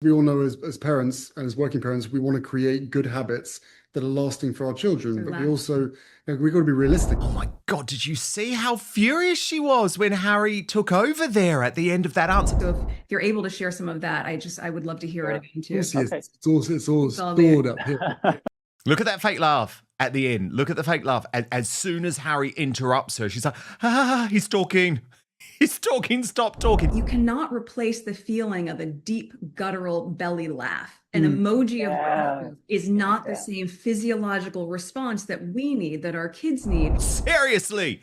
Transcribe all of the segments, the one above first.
We all know as parents and as working parents, we want to create good habits that are lasting for our children, but we also, we've got to be realistic. Oh my God, did you see how furious she was when Harry took over there at the end of that answer? So if you're able to share some of that, I would love to hear it again too. It's all stored up here. Look at that fake laugh at the end. Look at the fake laugh. As soon as Harry interrupts her, she's like, he's talking. He's talking, stop talking. You cannot replace the feeling of a deep guttural belly laugh. An emoji of laughter is not the same physiological response that we need, that our kids need. Seriously,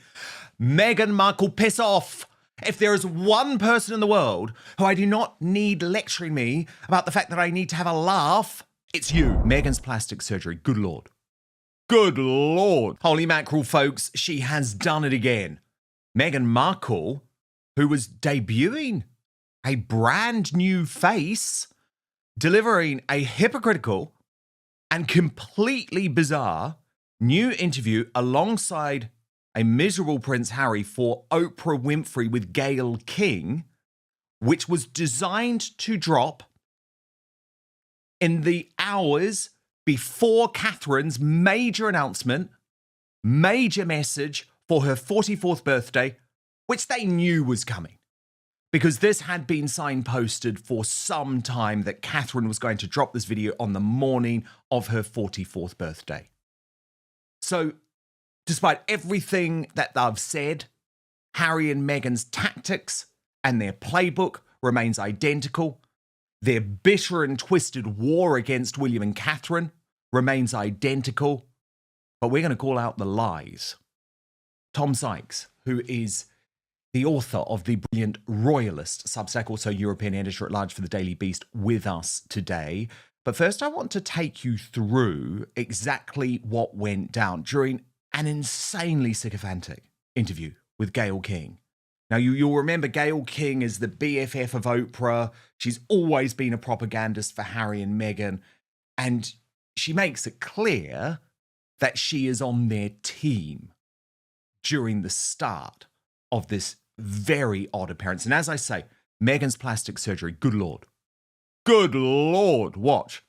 Meghan Markle, piss off. If there is one person in the world who I do not need lecturing me about the fact that I need to have a laugh, it's you. Meghan's plastic surgery, good Lord. Good Lord. Holy mackerel, folks, she has done it again. Meghan Markle, who was debuting a brand new face, delivering a hypocritical and completely bizarre new interview alongside a miserable Prince Harry for Oprah Winfrey with Gayle King, which was designed to drop in the hours before Catherine's major announcement, major message for her 44th birthday, which they knew was coming, because this had been signposted for some time that Catherine was going to drop this video on the morning of her 44th birthday. So, despite everything that they've said, Harry and Meghan's tactics and their playbook remains identical. Their bitter and twisted war against William and Catherine remains identical. But we're going to call out the lies. Tom Sykes, who is the author of the brilliant Royalist Substack, also European editor-at-large for the Daily Beast, with us today. But first, I want to take you through exactly what went down during an insanely sycophantic interview with Gayle King. Now, you'll remember Gayle King is the BFF of Oprah. She's always been a propagandist for Harry and Meghan. And she makes it clear that she is on their team during the start of this very odd appearance. And as I say, Meghan's plastic surgery, good Lord. Good Lord, watch.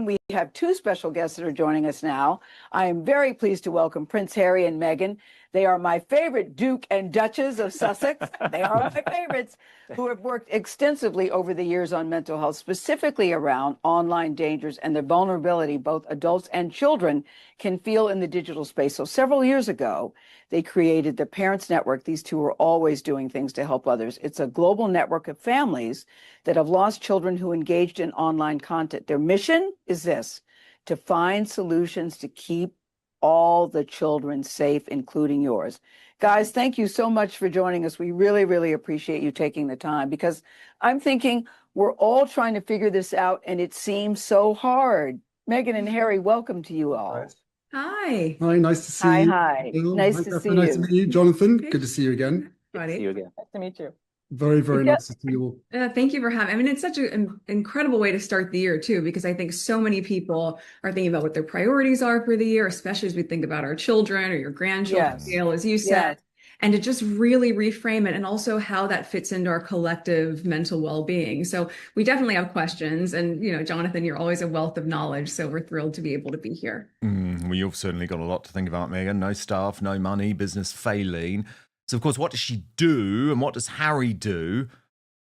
We have two special guests that are joining us now. I am very pleased to welcome Prince Harry and Meghan. They are my favorite Duke and Duchess of Sussex. They are my favorites, who have worked extensively over the years on mental health, specifically around online dangers and the vulnerability both adults and children can feel in the digital space. So several years ago, they created the Parents Network. These two are always doing things to help others. It's a global network of families that have lost children who engaged in online content. Their mission is this: to find solutions to keep all the children safe, including yours. Guys, thank you so much for joining us. We really, really appreciate you taking the time, because I'm thinking we're all trying to figure this out and it seems so hard. Meghan and Harry, welcome to you all. Hi. Hi, nice to see you. Hi. Nice to see Nice to you. meet you. Jonathan, good to see you again. Nice to meet you. Very, very nice to see you all. Thank you for having me. I mean, it's such an incredible way to start the year, too, because I think so many people are thinking about what their priorities are for the year, especially as we think about our children or your grandchildren, Gayle, as you said, and to just really reframe it, and also how that fits into our collective mental well-being. So we definitely have questions. And, you know, Jonathan, you're always a wealth of knowledge. So we're thrilled to be able to be here. Well, you've certainly got a lot to think about, Meghan. No staff, no money, business failing. So, of course, what does she do and what does Harry do?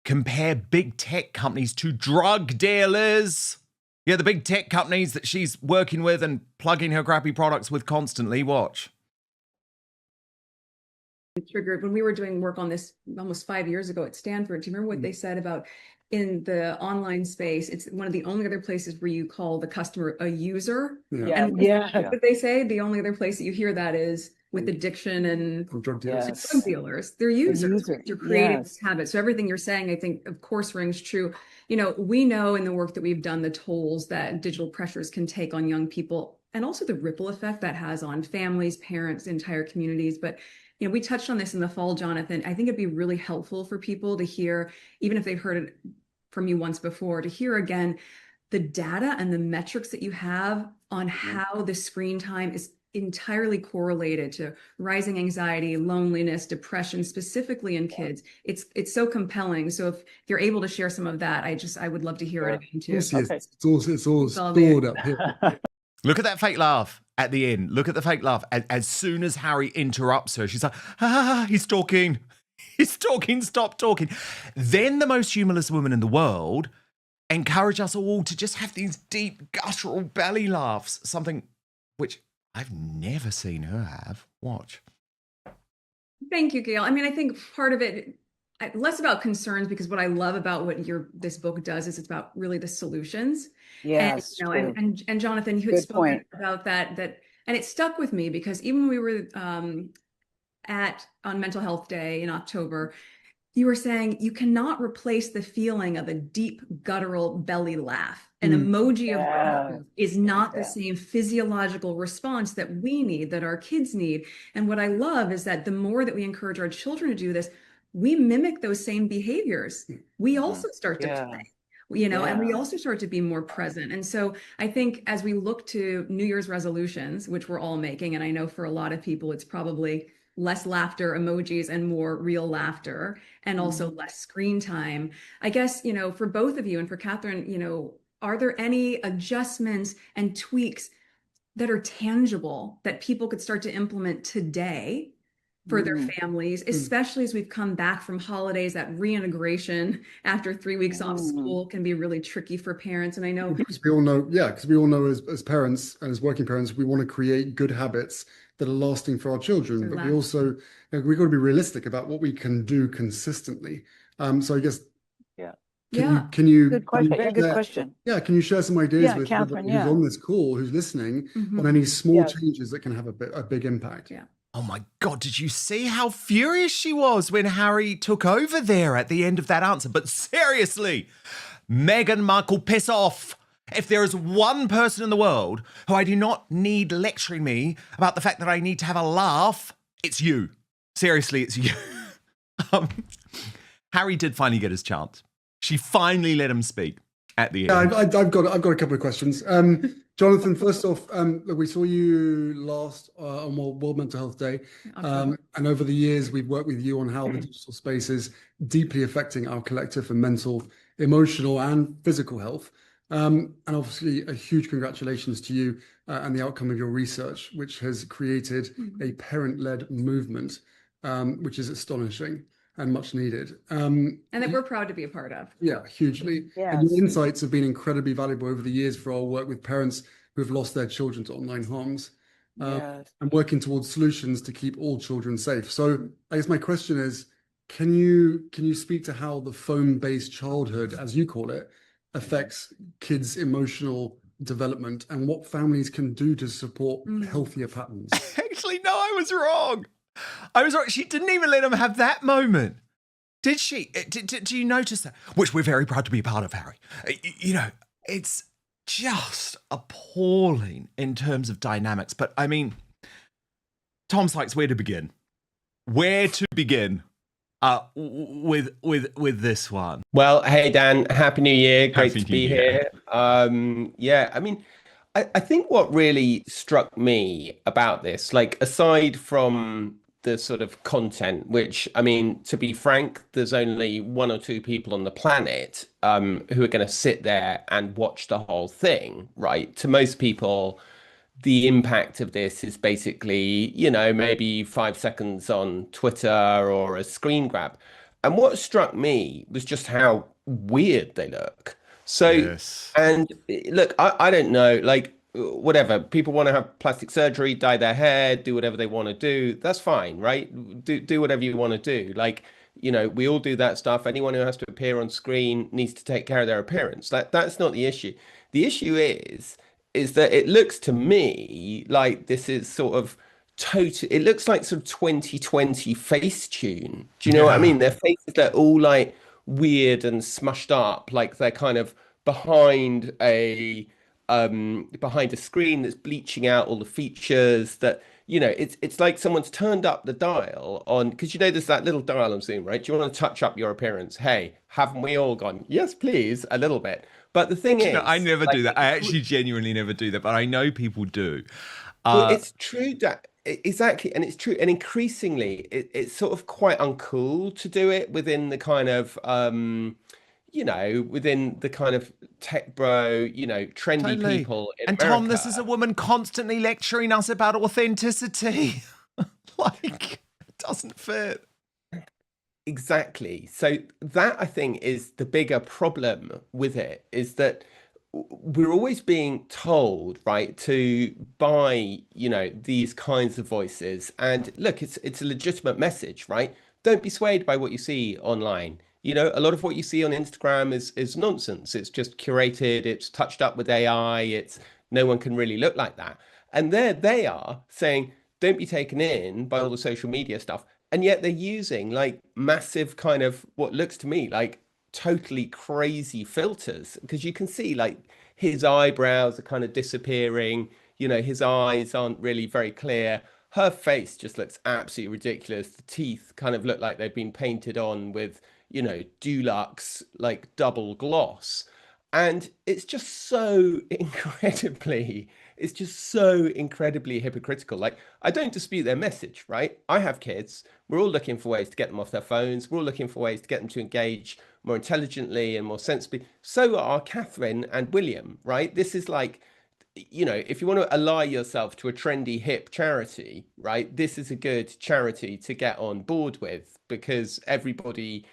Compare big tech companies to drug dealers. Yeah, the big tech companies that she's working with and plugging her crappy products with constantly. Watch. Triggered when we were doing work on this almost 5 years ago at Stanford. Do you remember what they said about in the online space? It's one of the only other places where you call the customer a user. And what they say, the only other place that you hear that is with addiction and drug dealers. Drug dealers. They're users. They're creating this habit. So everything you're saying, I think, of course, rings true. You know, we know in the work that we've done the tolls that digital pressures can take on young people, and also the ripple effect that has on families, parents, entire communities. But you know, we touched on this in the fall, Jonathan. I think it'd be really helpful for people to hear, even if they've heard it from you once before, to hear again the data and the metrics that you have on how the screen time is entirely correlated to rising anxiety, loneliness, depression, specifically in kids. It's so compelling. So if you're able to share some of that, I would love to hear it again too. It's all stored up here. Look at that fake laugh at the end. Look at the fake laugh. As soon as Harry interrupts her, she's like, he's talking. He's talking, stop talking. Then the most humorless woman in the world encourage us all to just have these deep, guttural belly laughs, something which I've never seen her have. Watch. Thank you, Gayle. I mean, I think part of it, less about concerns, because what I love about what this book does is it's about really the solutions. Yes, and Jonathan, you had spoken about that, and it stuck with me because even when we were on Mental Health Day in October, you were saying you cannot replace the feeling of a deep guttural belly laugh. An emoji of laughter is not the same physiological response that we need, that our kids need. And what I love is that the more that we encourage our children to do this, we mimic those same behaviors. We also start to play, and we also start to be more present. And so I think as we look to New Year's resolutions, which we're all making, and I know for a lot of people, it's probably less laughter emojis and more real laughter, and also less screen time. I guess, for both of you and for Catherine, are there any adjustments and tweaks that are tangible that people could start to implement today for their families, especially as we've come back from holidays? That reintegration after 3 weeks off school can be really tricky for parents. And I know because we all know as parents and as working parents, we want to create good habits that are lasting for our children, but we also, we've got to be realistic about what we can do consistently. So I guess, can you good question? Good question. Yeah, can you share some ideas with Catherine, who's on this call, who's listening, on any small changes that can have a big impact? Yeah. Oh my God, did you see how furious she was when Harry took over there at the end of that answer? But seriously, Meghan Markle, piss off. If there is one person in the world who I do not need lecturing me about the fact that I need to have a laugh, it's you. Seriously, it's you. Harry did finally get his chance. She finally let him speak at the end. Yeah, I've got a couple of questions. Jonathan, first off, look, we saw you last on World Mental Health Day, and over the years we've worked with you on how the digital space is deeply affecting our collective and mental, emotional, and physical health. And obviously, a huge congratulations to you and the outcome of your research, which has created a parent-led movement, which is astonishing and much needed. And that we're proud to be a part of. Yeah, hugely. Yes. And your insights have been incredibly valuable over the years for our work with parents who have lost their children to online harms, and working towards solutions to keep all children safe. So I guess my question is, can you speak to how the phone-based childhood, as you call it, affects kids' emotional development and what families can do to support healthier patterns? Actually, no, I was wrong. She didn't even let him have that moment. Did she? Did you notice that? Which we're very proud to be a part of, Harry. It's just appalling in terms of dynamics. But I mean, Tom Sykes, where to begin? Where to begin? With this one. Well, hey Dan, Happy New Year. Great to be here. I mean, I think what really struck me about this, like aside from the sort of content, which, I mean, to be frank, there's only one or two people on the planet who are going to sit there and watch the whole thing, right? To most people, the impact of this is basically, maybe 5 seconds on Twitter or a screen grab. And what struck me was just how weird they look. So, yes. And look, I don't know, like, whatever. People want to have plastic surgery, dye their hair, do whatever they want to do. That's fine, right? Do whatever you want to do. Like, we all do that stuff. Anyone who has to appear on screen needs to take care of their appearance. That's not the issue. The issue is that it looks to me like this is sort of it looks like sort of 2020 Facetune. Do you know what I mean? Their faces, they're all like weird and smushed up, like they're kind of behind a screen that's bleaching out all the features that, it's like someone's turned up the dial on, because there's that little dial on Zoom, right? Do you want to touch up your appearance? Hey, haven't we all gone, yes, please, a little bit. But the thing is, I never do that. I actually genuinely never do that, but I know people do. Well, it's true that exactly, and it's true, and increasingly, it's sort of quite uncool to do it within the kind of within the kind of tech bro, trendy Totally. people in And Tom, this is a America. woman constantly lecturing us about authenticity. Like, it doesn't fit. Exactly. So that I think is the bigger problem with it, is that we're always being told, right, to buy, these kinds of voices. And look, it's a legitimate message, right? Don't be swayed by what you see online. A lot of what you see on Instagram is nonsense. It's just curated, it's touched up with AI, it's no one can really look like that. And there they are saying, don't be taken in by all the social media stuff. And yet they're using like massive kind of what looks to me like totally crazy filters, because you can see like his eyebrows are kind of disappearing, his eyes aren't really very clear. Her face just looks absolutely ridiculous. The teeth kind of look like they've been painted on with, Dulux like double gloss. And it's just so incredibly hypocritical. Like, I don't dispute their message, right? I have kids. We're all looking for ways to get them off their phones. We're all looking for ways to get them to engage more intelligently and more sensibly. So are Catherine and William, right? This is like, if you want to ally yourself to a trendy, hip charity, right? This is a good charity to get on board with, because everybody,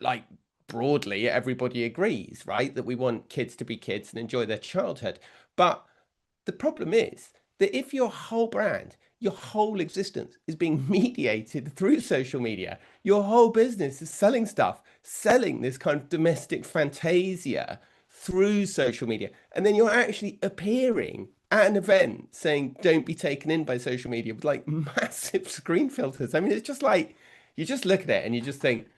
like, broadly, everybody agrees, right, that we want kids to be kids and enjoy their childhood. But the problem is that if your whole brand, your whole existence is being mediated through social media, your whole business is selling stuff, selling this kind of domestic fantasia through social media, and then you're actually appearing at an event saying, don't be taken in by social media, with like massive screen filters. I mean, it's just like, you just look at it and you just think,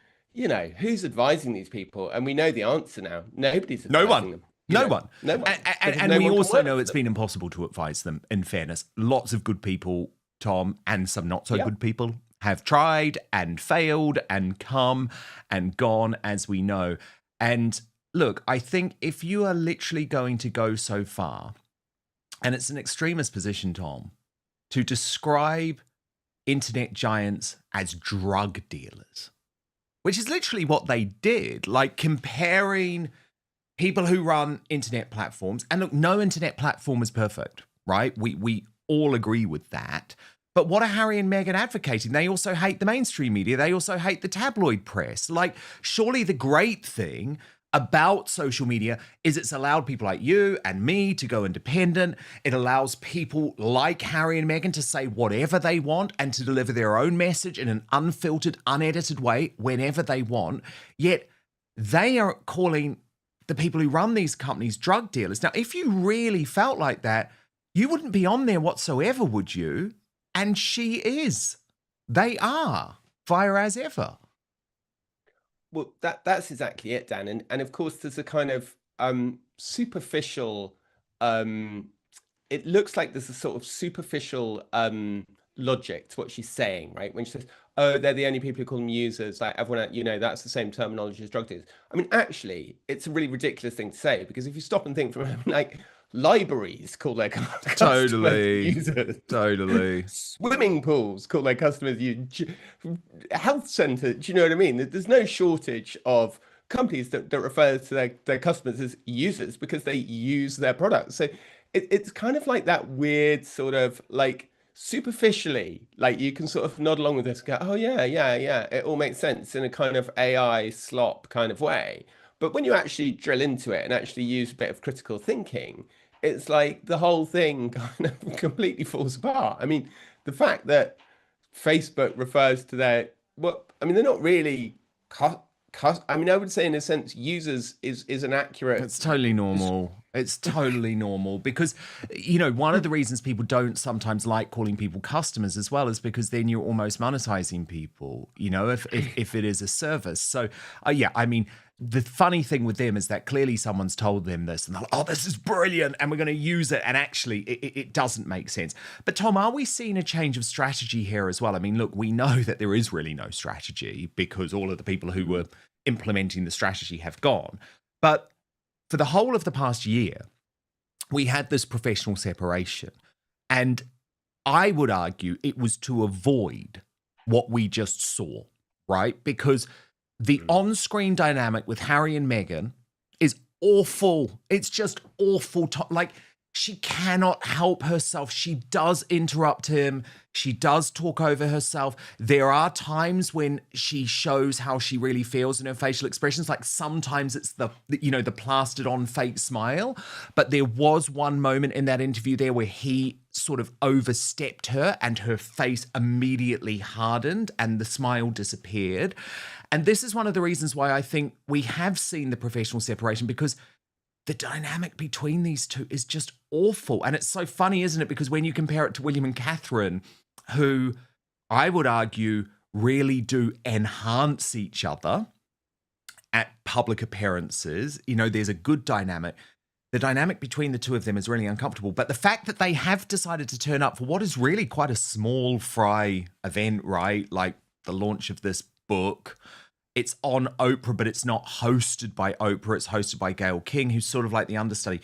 who's advising these people? And we know the answer now. Nobody's advising them. No one. No one. And we also know it's been impossible to advise them, in fairness. Lots of good people, Tom, and some not so good people have tried and failed and come and gone, as we know. And look, I think if you are literally going to go so far, and it's an extremist position, Tom, to describe internet giants as drug dealers, which is literally what they did, like comparing people who run internet platforms. And look, no internet platform is perfect, right? We all agree with that. But what are Harry and Meghan advocating? They also hate the mainstream media. They also hate the tabloid press. Like, surely the great thing about social media is it's allowed people like you and me to go independent. It allows people like Harry and Meghan to say whatever they want and to deliver their own message in an unfiltered, unedited way whenever they want. Yet they are calling the people who run these companies drug dealers. Now, if you really felt like that, you wouldn't be on there whatsoever, would you? And she is. They are. Fire as ever. Well, that's exactly it, Dan. And of course, there's a kind of superficial, it looks like there's a sort of superficial logic to what she's saying, right? When she says, oh, they're the only people who call them users, like everyone, that's the same terminology as drug dealers. I mean, actually, it's a really ridiculous thing to say, because if you stop and think from like, libraries call their customers users. Totally. Swimming pools call their customers users. Health centers, do you know what I mean? There's no shortage of companies that refer to their customers as users, because they use their products. So it's kind of like that weird sort of like superficially, like you can sort of nod along with this and go, oh yeah, it all makes sense in a kind of AI slop kind of way. But when you actually drill into it and actually use a bit of critical thinking, it's like the whole thing kind of completely falls apart. I mean, the fact that Facebook refers to they're not really, I mean, I would say in a sense, users is an accurate. It's totally normal. It's totally normal, because, one of the reasons people don't sometimes like calling people customers as well is because then you're almost monetizing people, if it is a service. So, yeah, I mean, the funny thing with them is that clearly someone's told them this and they're like, oh, this is brilliant and we're going to use it. And actually, it doesn't make sense. But Tom, are we seeing a change of strategy here as well? I mean, look, we know that there is really no strategy because all of the people who were implementing the strategy have gone. But for the whole of the past year, we had this professional separation. And I would argue it was to avoid what we just saw, right? Because the on-screen dynamic with Harry and Meghan is awful. It's just awful. Like, she cannot help herself. She does interrupt him. She does talk over herself. There are times when she shows how she really feels in her facial expressions. Like, sometimes it's the plastered on fake smile. But there was one moment in that interview there where he sort of overstepped her and her face immediately hardened and the smile disappeared. And this is one of the reasons why I think we have seen the professional separation, because the dynamic between these two is just awful. And it's so funny, isn't it? Because when you compare it to William and Catherine, who I would argue really do enhance each other at public appearances, there's a good dynamic. The dynamic between the two of them is really uncomfortable. But the fact that they have decided to turn up for what is really quite a small fry event, right? Like the launch of this book. It's on Oprah, but it's not hosted by Oprah. It's hosted by Gayle King, who's sort of like the understudy.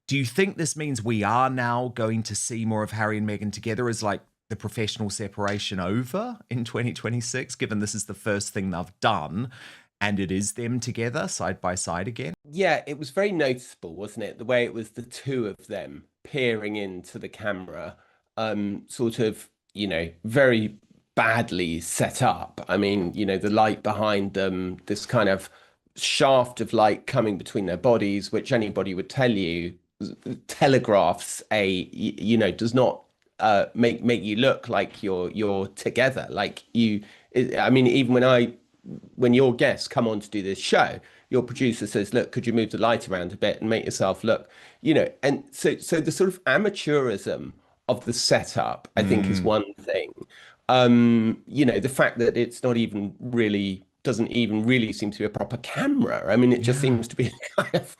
Do you think this means we are now going to see more of Harry and Meghan together as like the professional separation over in 2026, given this is the first thing they've done and it is them together side by side again? Yeah, it was very noticeable, wasn't it? The way it was the two of them peering into the camera, sort of, very badly set up. I mean, the light behind them, this kind of shaft of light coming between their bodies, which anybody would tell you telegraphs does not make you look like you're together. Like even when your guests come on to do this show, your producer says, look, could you move the light around a bit and make yourself look, and so the sort of amateurism of the setup, I think, is one thing. The fact that it's not even really, doesn't even really seem to be a proper camera. I mean, it just seems to be kind of,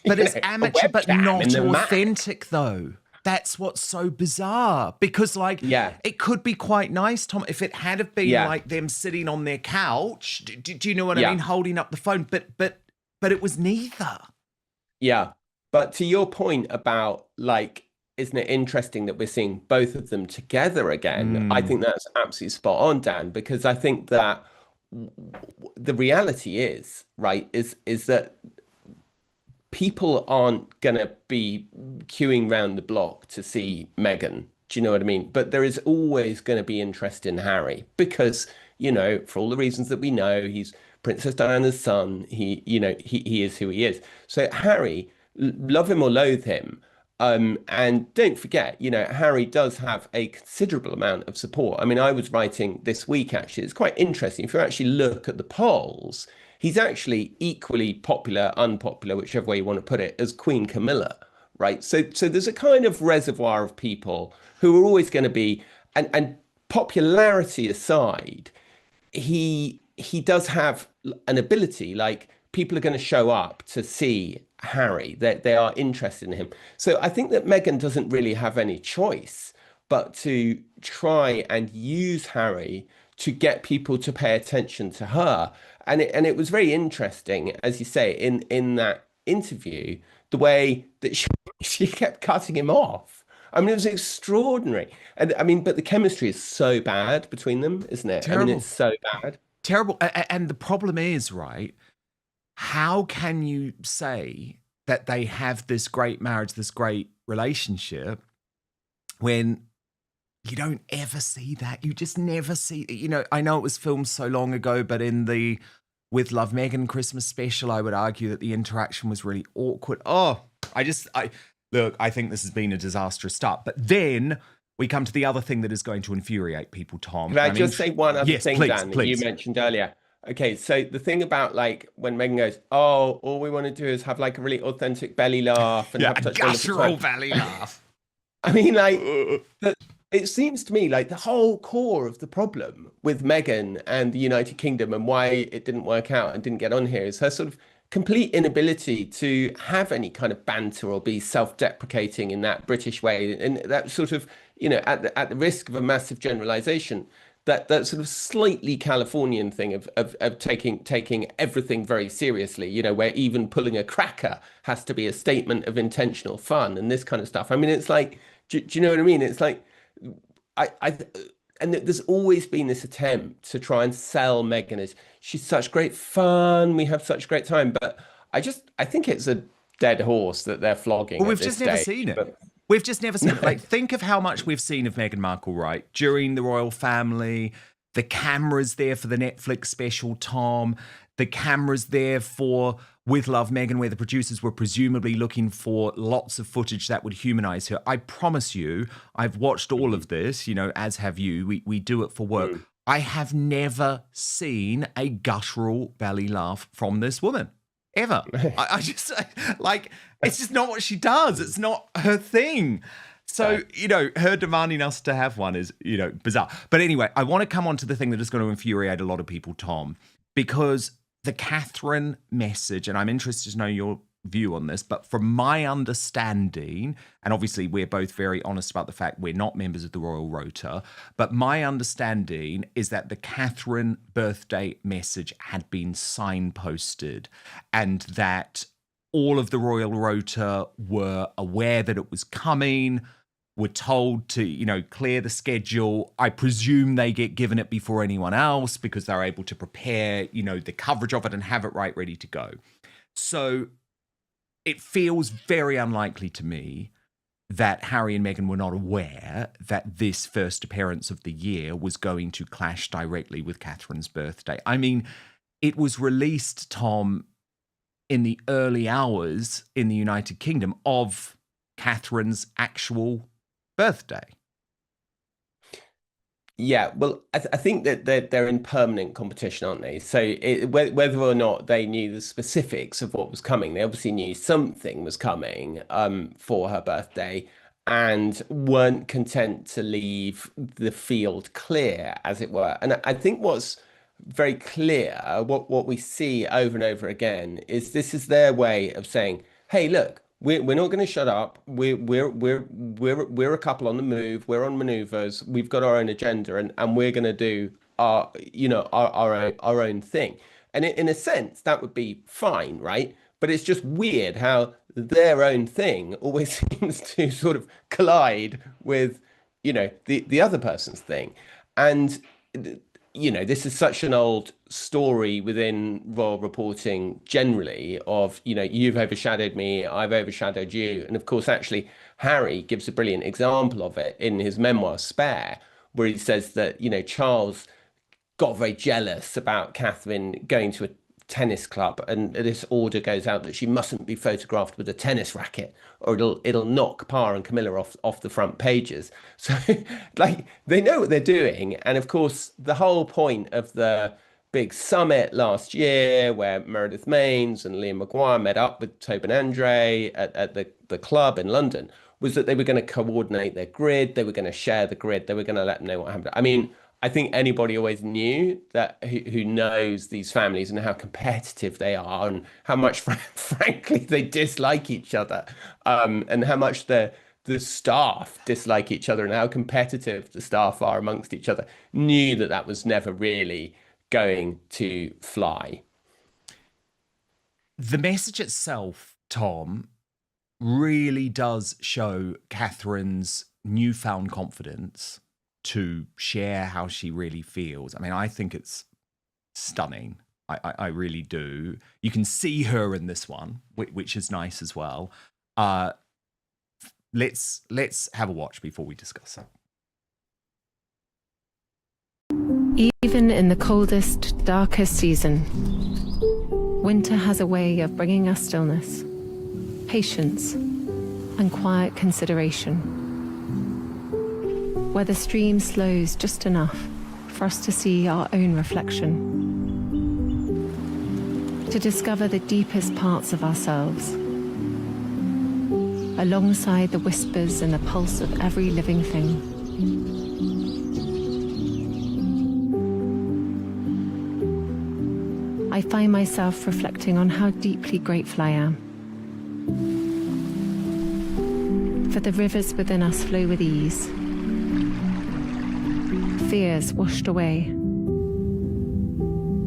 but it's amateur, but not authentic though. That's what's so bizarre, because it could be quite nice, Tom, if it had have been like them sitting on their couch. Do you know what I mean? Holding up the phone, but it was neither. Yeah. But to your point about isn't it interesting that we're seeing both of them together again? I think that's absolutely spot on, Dan, because I think that the reality is, right, is that people aren't going to be queuing round the block to see Meghan. Do you know what I mean? But there is always going to be interest in Harry because, for all the reasons that we know, he's Princess Diana's son. He is who he is. So Harry, love him or loathe him, and don't forget, Harry does have a considerable amount of support. I mean, I was writing this week, actually, it's quite interesting. If you actually look at the polls, he's actually equally popular, unpopular, whichever way you want to put it, as Queen Camilla, right? So there's a kind of reservoir of people who are always going to be, and popularity aside, he does have an ability, like people are going to show up to see Harry, they are interested in him. So I think that Meghan doesn't really have any choice but to try and use Harry to get people to pay attention to her. And it was very interesting, as you say, in that interview, the way that she kept cutting him off. I mean, it was extraordinary. And I mean, but the chemistry is so bad between them, isn't it? Terrible. I mean, it's so bad. Terrible. And the problem is, right, how can you say that they have this great marriage, this great relationship, when you don't ever see that? You just never see, I know it was filmed so long ago, but in the With Love Meghan Christmas special, I would argue that the interaction was really awkward. I think this has been a disastrous start. But then we come to the other thing that is going to infuriate people, Tom. Can I just say one other thing, please, Dan, that you mentioned earlier? Okay, so the thing about when Meghan goes, all we want to do is have a really authentic belly laugh and have such guttural belly laugh. I mean, it seems to me like the whole core of the problem with Meghan and the United Kingdom and why it didn't work out and didn't get on here is her sort of complete inability to have any kind of banter or be self-deprecating in that British way, and that sort of, at the risk of a massive generalization, that sort of slightly Californian thing of taking everything very seriously, where even pulling a cracker has to be a statement of intentional fun and this kind of stuff. I mean, it's like, do you know what I mean? It's like, and there's always been this attempt to try and sell Meghan as she's such great fun, we have such a great time, but I think it's a dead horse that they're flogging. Well, we've just never seen it. We've just never seen it. Like, think of how much we've seen of Meghan Markle, right? During the royal family, the cameras there for the Netflix special, Tom, the cameras there for With Love, Meghan, where the producers were presumably looking for lots of footage that would humanize her. I promise you, I've watched all of this, as have you. We do it for work. I have never seen a guttural belly laugh from this woman. Ever. I just, like, it's just not what she does. It's not her thing. So, her demanding us to have one is, bizarre. But anyway, I want to come on to the thing that is going to infuriate a lot of people, Tom, because the Catherine message, and I'm interested to know your view on this, but from my understanding, and obviously we're both very honest about the fact we're not members of the Royal Rota, but my understanding is that the Catherine birthday message had been signposted and that all of the Royal Rota were aware that it was coming, were told to, clear the schedule. I presume they get given it before anyone else because they're able to prepare, the coverage of it and have it right ready to go. So it feels very unlikely to me that Harry and Meghan were not aware that this first appearance of the year was going to clash directly with Catherine's birthday. I mean, it was released, Tom, in the early hours in the United Kingdom of Catherine's actual birthday. Yeah, well, I think that they're in permanent competition, aren't they? So whether or not they knew the specifics of what was coming, they obviously knew something was coming for her birthday and weren't content to leave the field clear, as it were. And I think what's very clear, what we see over and over again, is this is their way of saying, hey, look, we're not going to shut up. We're a couple on the move. We're on maneuvers. We've got our own agenda, and we're going to do our own thing. And in a sense, that would be fine, right? But it's just weird how their own thing always seems to sort of collide with, the other person's thing. And this is such an old story within royal reporting generally of, you've overshadowed me, I've overshadowed you. And of course, actually, Harry gives a brilliant example of it in his memoir, Spare, where he says that, Charles got very jealous about Catherine going to a tennis club, and this order goes out that she mustn't be photographed with a tennis racket or it'll knock Pa and Camilla off the front pages. So like they know what they're doing. And of course the whole point of the big summit last year where Meredith Maines and Liam Maguire met up with Tobin Andre at the club in London was that they were going to coordinate their grid, they were going to share the grid, they were going to let them know what happened. I mean, I think anybody always knew that who knows these families and how competitive they are and how much, frankly, they dislike each other, and how much the staff dislike each other and how competitive the staff are amongst each other, knew that was never really going to fly. The message itself, Tom, really does show Catherine's newfound confidence to share how she really feels. I mean, I think it's stunning. I really do. You can see her in this one, which is nice as well. Let's have a watch before we discuss it. Even in the coldest, darkest season, winter has a way of bringing us stillness, patience, and quiet consideration, where the stream slows just enough for us to see our own reflection, to discover the deepest parts of ourselves, alongside the whispers and the pulse of every living thing. I find myself reflecting on how deeply grateful I am. For the rivers within us flow with ease, fears washed away,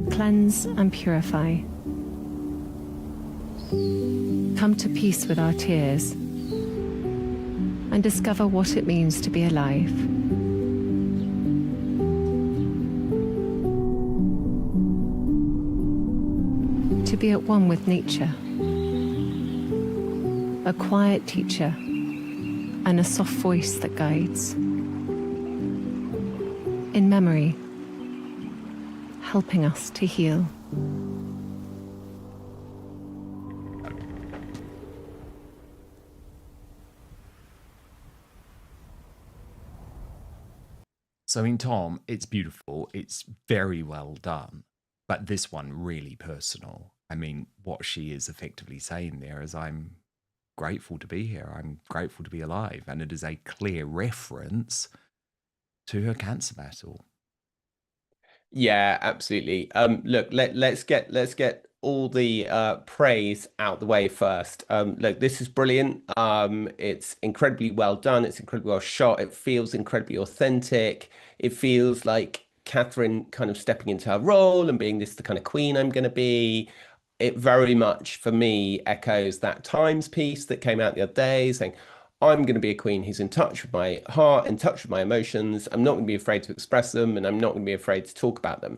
cleanse and purify. Come to peace with our tears and discover what it means to be alive. be at one with nature. A quiet teacher and a soft voice that guides. In memory, helping us to heal. So in Tom, it's beautiful. It's very well done. But this one really personal. I mean, what she is effectively saying there is, I'm grateful to be here. I'm grateful to be alive. And it is a clear reference to her cancer battle. Yeah, absolutely. Look, let's get all the praise out the way first. Look, this is brilliant. It's incredibly well done. It's incredibly well shot. It feels incredibly authentic. It feels like Catherine kind of stepping into her role and being the kind of queen I'm going to be. It very much, for me, echoes that Times piece that came out the other day saying, I'm going to be a queen who's in touch with my heart, in touch with my emotions. I'm not going to be afraid to express them, and I'm not going to be afraid to talk about them.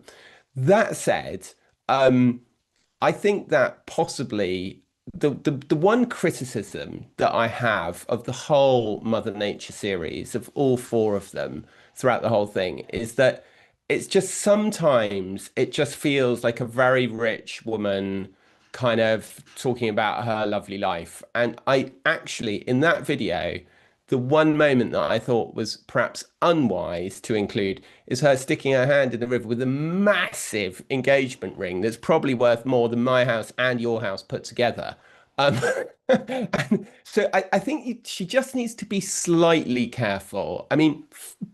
That said, I think that possibly the one criticism that I have of the whole Mother Nature series, of all four of them throughout the whole thing, is that it's just sometimes it just feels like a very rich woman kind of talking about her lovely life. And I actually, in that video, the one moment that I thought was perhaps unwise to include is her sticking her hand in the river with a massive engagement ring that's probably worth more than my house and your house put together. And so I think she just needs to be slightly careful. I mean,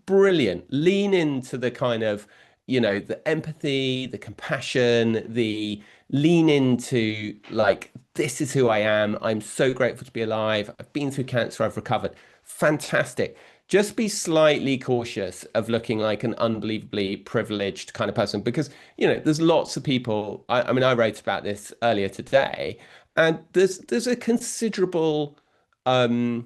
brilliant. Lean into the kind of, you know, the empathy, the compassion, the lean into like, this is who I am. I'm so grateful to be alive. I've been through cancer. I've recovered. Fantastic. Just be slightly cautious of looking like an unbelievably privileged kind of person, because, you know, there's lots of people. I mean, I wrote about this earlier today, and there's a considerable body.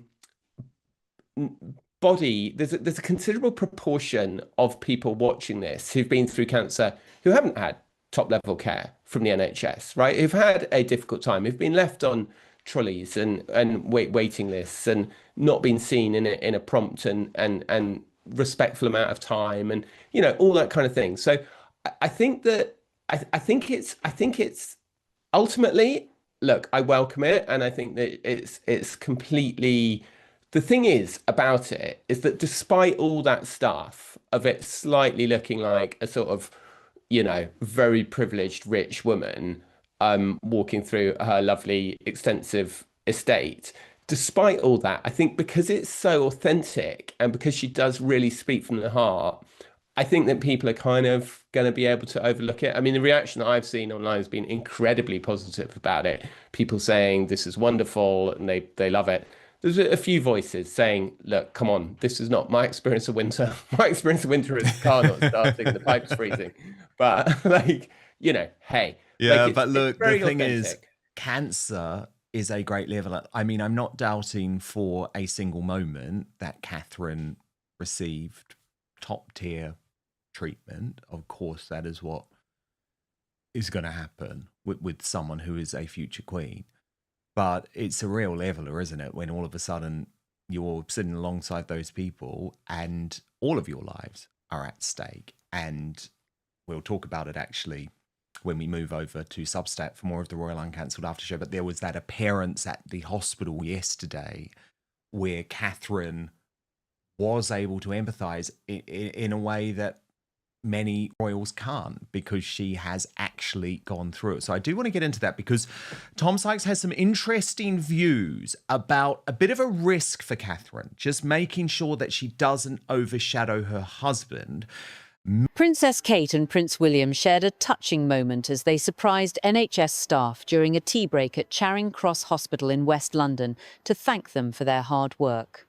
There's a considerable proportion of people watching this who've been through cancer who haven't had top level care from the NHS, right? Who've had a difficult time, who've been left on trolleys and waiting lists and not been seen in a prompt and respectful amount of time, and, you know, all that kind of thing. So I think that I think it's ultimately, look, I welcome it, and I think that it's completely. The thing is about it is that despite all that stuff of it slightly looking like a sort of, you know, very privileged rich woman walking through her lovely extensive estate, despite all that, I think because it's so authentic and because she does really speak from the heart, I think that people are kind of going to be able to overlook it. I mean, the reaction that I've seen online has been incredibly positive about it. People saying this is wonderful and they love it. There's a few voices saying, look, come on, this is not my experience of winter. My experience of winter is the car not starting and the pipes freezing. But, like, you know, hey. Yeah, like but look, the thing authentic. is, cancer is a great leveler. I mean, I'm not doubting for a single moment that Catherine received top tier treatment. Of course, that is what is going to happen with someone who is a future queen. But it's a real leveler, isn't it? When all of a sudden you're sitting alongside those people and all of your lives are at stake. And we'll talk about it actually when we move over to Substack for more of the Royal Uncancelled After Show. But there was that appearance at the hospital yesterday where Catherine was able to empathise in a way that many royals can't, because she has actually gone through it. So I do want to get into that, because Tom Sykes has some interesting views about a bit of a risk for Catherine, just making sure that she doesn't overshadow her husband. Princess Kate and Prince William shared a touching moment as they surprised NHS staff during a tea break at Charing Cross Hospital in West London to thank them for their hard work.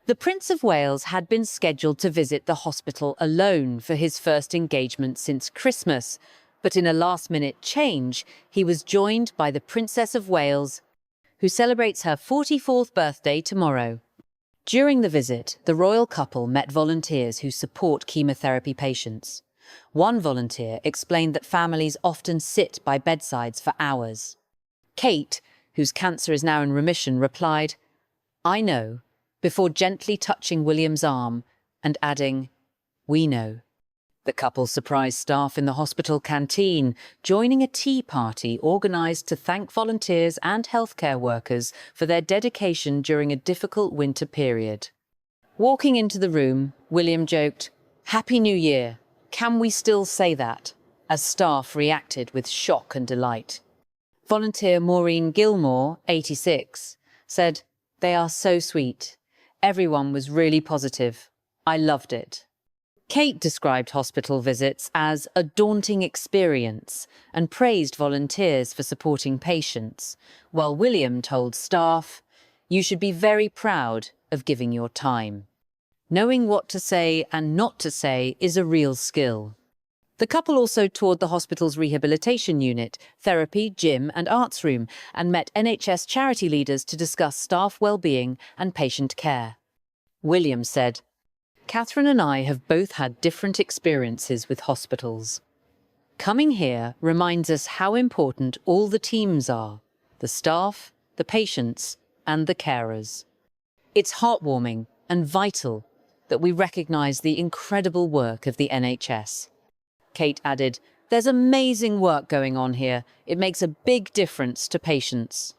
The Prince of Wales had been scheduled to visit the hospital alone for his first engagement since Christmas, but in a last-minute change, he was joined by the Princess of Wales, who celebrates her 44th birthday tomorrow. During the visit, the royal couple met volunteers who support chemotherapy patients. One volunteer explained that families often sit by bedsides for hours. Kate, whose cancer is now in remission, replied, "I know," before gently touching William's arm and adding, "We know." The couple surprised staff in the hospital canteen, joining a tea party organised to thank volunteers and healthcare workers for their dedication during a difficult winter period. Walking into the room, William joked, "Happy New Year. Can we still say that?" as staff reacted with shock and delight. Volunteer Maureen Gilmore, 86, said, "They are so sweet. Everyone was really positive. I loved it." Kate described hospital visits as a daunting experience and praised volunteers for supporting patients, while William told staff, "You should be very proud of giving your time." Knowing what to say and not to say is a real skill. The couple also toured the hospital's rehabilitation unit, therapy, gym and arts room, and met NHS charity leaders to discuss staff well-being and patient care. William said, "Catherine and I have both had different experiences with hospitals. Coming here reminds us how important all the teams are, the staff, the patients, and the carers. It's heartwarming and vital that we recognise the incredible work of the NHS." Kate added, "There's amazing work going on here. It makes a big difference to patients."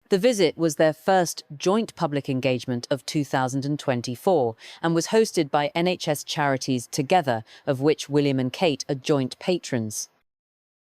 The visit was their first joint public engagement of 2024 and was hosted by NHS charities Together, of which William and Kate are joint patrons.